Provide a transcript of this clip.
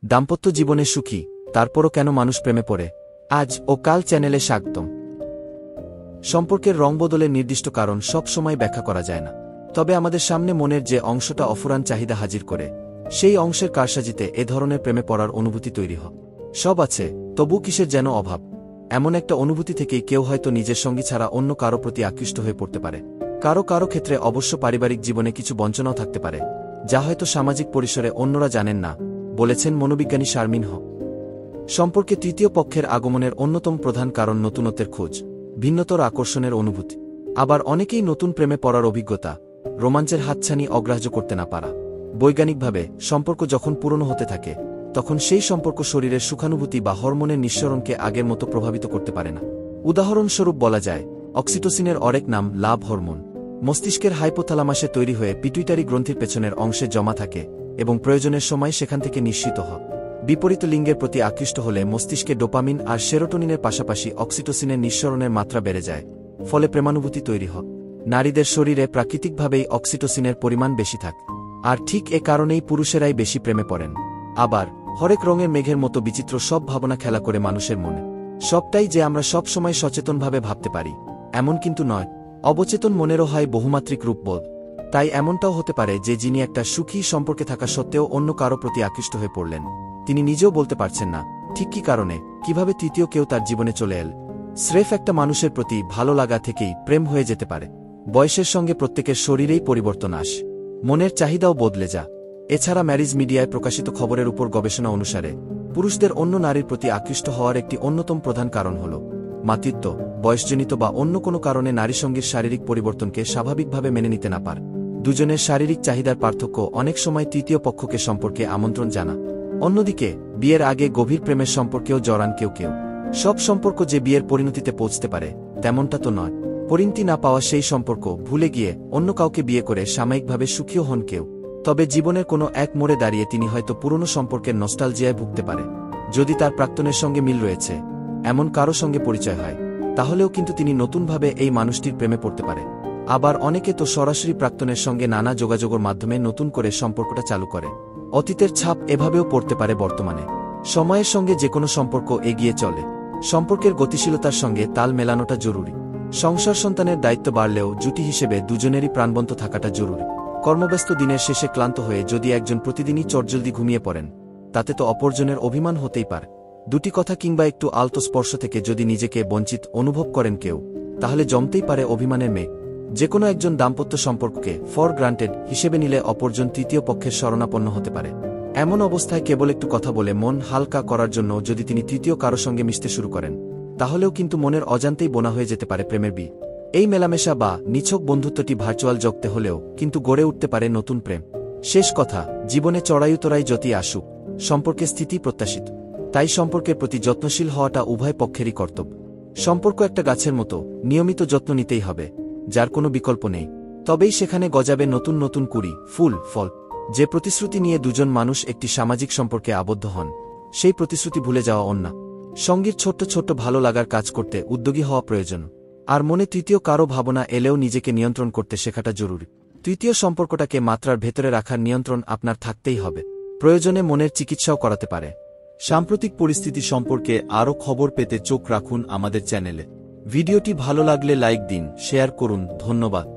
দাম্পত্য জীবনে সুখী, তারপরও কেন মানুষ প্রেমে পড়ে? আজ ও কাল চ্যানেলে স্বাগতম। সম্পর্কের রং বদলের নির্দিষ্ট কারণ সব সময় ব্যাখ্যা করা যায় না, তবে আমাদের সামনে মনের যে অংশটা অফুরান চাহিদা হাজির করে, সেই অংশের কারসাজিতে এ ধরনের প্রেমে পড়ার অনুভূতি তৈরি হয়। সব আছে, তবু কিসের যেন অভাব। এমন একটা অনুভূতি থেকেই কেউ হয়তো নিজের সঙ্গী ছাড়া অন্য কারো প্রতি আকৃষ্ট হয়ে পড়তে পারে। কারো কারো ক্ষেত্রে অবশ্য পারিবারিক জীবনে কিছু বঞ্চনাও থাকতে পারে, যা হয়তো সামাজিক পরিসরে অন্যরা জানেন না, বলেছেন মনোবিজ্ঞানী শারমিন হক। সম্পর্কে তৃতীয় পক্ষের আগমনের অন্যতম প্রধান কারণ নতুনত্বের খোঁজ, ভিন্নতর আকর্ষণের অনুভূতি। আবার অনেকেই নতুন প্রেমে পড়ার অভিজ্ঞতা, রোমাঞ্চের হাতছানি অগ্রাহ্য করতে না পারা। বৈজ্ঞানিকভাবে সম্পর্ক যখন পুরনো হতে থাকে, তখন সেই সম্পর্ক শরীরের সুখানুভূতি বা হরমোনের নিঃসরণকে আগের মতো প্রভাবিত করতে পারে না। উদাহরণস্বরূপ বলা যায়, অক্সিটোসিনের আরেক নাম লাভ হরমোন মস্তিষ্কের হাইপোথ্যালামাসে তৈরি হয়ে পিটুইটারি গ্রন্থির পেছনের অংশে জমা থাকে এবং প্রয়োজনের সময় সেখান থেকে নিঃসৃত হয়। বিপরীত লিঙ্গের প্রতি আকৃষ্ট হলে মস্তিষ্কে ডোপামিন আর সেরোটোনিনের পাশাপাশি অক্সিটোসিনের নিঃসরণের মাত্রা বেড়ে যায়, ফলে প্রেমানুভূতি তৈরি হয়। নারীদের শরীরে প্রাকৃতিকভাবেই অক্সিটোসিনের পরিমাণ বেশি থাকে, আর ঠিক এ কারণেই পুরুষেরাই বেশি প্রেমে পড়েন। আবার হরেক রঙের মেঘের মতো বিচিত্র সব ভাবনা খেলা করে মানুষের মনে। সবটাই যে আমরা সব সময় সচেতনভাবে ভাবতে পারি, এমন কিন্তু নয়। অবচেতন মনেরও হয় বহুমাত্রিক রূপবোধ। তাই এমনটাও হতে পারে যে যিনি একটা সুখী সম্পর্কে থাকা সত্ত্বেও অন্য কারো প্রতি আকৃষ্ট হয়ে পড়লেন, তিনি নিজেও বলতে পারছেন না ঠিক কী কারণে, কিভাবে তৃতীয় কেউ তার জীবনে চলে এল। স্রেফ একটা মানুষের প্রতি ভালো লাগা থেকেই প্রেম হয়ে যেতে পারে। বয়সের সঙ্গে প্রত্যেকের শরীরেই পরিবর্তন আসে, মনের চাহিদাও বদলে যা। এছাড়া ম্যারিজ মিডিয়ায় প্রকাশিত খবরের উপর গবেষণা অনুসারে পুরুষদের অন্য নারীর প্রতি আকৃষ্ট হওয়ার একটি অন্যতম প্রধান কারণ হল মাতৃত্ব, বয়সজনিত বা অন্য কোনো কারণে নারীসঙ্গীর শারীরিক পরিবর্তনকে স্বাভাবিকভাবে মেনে নিতে না পার। দুজনের শারীরিক চাহিদার পার্থক্য অনেক সময় তৃতীয় পক্ষকে সম্পর্কে আমন্ত্রণ জানা। অন্যদিকে বিয়ের আগে গভীর প্রেমের সম্পর্কেও জড়ান কেউ কেউ। সব সম্পর্ক যে বিয়ের পরিণতিতে পৌঁছতে পারে তেমনটা তো নয়। পরিণতি না পাওয়া সেই সম্পর্ক ভুলে গিয়ে অন্য কাউকে বিয়ে করে সাময়িকভাবে সুখীও হন কেউ। তবে জীবনের কোনো এক মোড়ে দাঁড়িয়ে তিনি হয়তো পুরনো সম্পর্কের নস্টালজিয়ায় ভুগতে পারে। যদি তার প্রাক্তনের সঙ্গে মিল রয়েছে, এমন কারো সঙ্গে পরিচয় হয়, তাহলেও কিন্তু তিনি নতুনভাবে এই মানুষটির প্রেমে পড়তে পারে। আবার অনেকে তো সরাসরি প্রাক্তনের সঙ্গে নানা যোগাযোগের মাধ্যমে নতুন করে সম্পর্কটা চালু করে। অতীতের ছাপ এভাবেও পড়তে পারে বর্তমানে। সময়ের সঙ্গে যে কোনো সম্পর্ক এগিয়ে চলে, সম্পর্কের গতিশীলতার সঙ্গে তাল মেলানোটা জরুরি। সংসার সন্তানের দায়িত্ব বাড়লেও জুটি হিসেবে দুজনেরই প্রাণবন্ত থাকাটা জরুরি। কর্মব্যস্ত দিনের শেষে ক্লান্ত হয়ে যদি একজন প্রতিদিনই চটজলদি ঘুমিয়ে পড়েন, তাতে তো অপরজনের অভিমান হতেই পারে। দুটি কথা কিংবা একটু আলতো স্পর্শ থেকে যদি নিজেকে বঞ্চিত অনুভব করেন কেউ, তাহলে জমতেই পারে অভিমানের মেঘ। যে কোনো একজন দাম্পত্য সম্পর্ককে ফর গ্রান্টেড হিসেবে নিলে অপরজন তৃতীয় পক্ষের শরণাপন্ন হতে পারে। এমন অবস্থায় কেবল একটু কথা বলে মন হালকা করার জন্য যদি তিনি তৃতীয় কারো সঙ্গে মিশতে শুরু করেন, তাহলেও কিন্তু মনের অজান্তেই বোনা হয়ে যেতে পারে প্রেমের বীজ। এই মেলামেশা বা নিছক বন্ধুত্বটি ভার্চুয়াল জগতে হলেও কিন্তু গড়ে উঠতে পারে নতুন প্রেম। শেষ কথা, জীবনে চড়াইউতরাই যতই আসুক, সম্পর্কে স্থিতি প্রত্যাশিত। তাই সম্পর্কের প্রতি যত্নশীল হওয়াটা উভয় পক্ষেরই কর্তব্য। সম্পর্ক একটা গাছের মতো, নিয়মিত যত্ন নিতেই হবে, যার কোনো বিকল্প নেই। তবেই সেখানে গজাবে নতুন নতুন কুড়ি, ফুল, ফল। যে প্রতিশ্রুতি নিয়ে দুজন মানুষ একটি সামাজিক সম্পর্কে আবদ্ধ হন, সেই প্রতিশ্রুতি ভুলে যাওয়া অন্যায়। সঙ্গীর ছোট্ট ছোট্ট ভালো লাগার কাজ করতে উদ্যোগী হওয়া প্রয়োজন। আর মনে তৃতীয় কারো ভাবনা এলেও নিজেকে নিয়ন্ত্রণ করতে শেখাটা জরুরি। তৃতীয় সম্পর্কটাকে মাত্রার ভেতরে রাখার নিয়ন্ত্রণ আপনার থাকতেই হবে। প্রয়োজনে মনের চিকিৎসাও করাতে পারে। সাম্প্রতিক পরিস্থিতি সম্পর্কে আরও খবর পেতে চোখ রাখুন আমাদের চ্যানেলে। ভিডিওটি ভালো লাগলে লাইক দিন, শেয়ার করুন। ধন্যবাদ।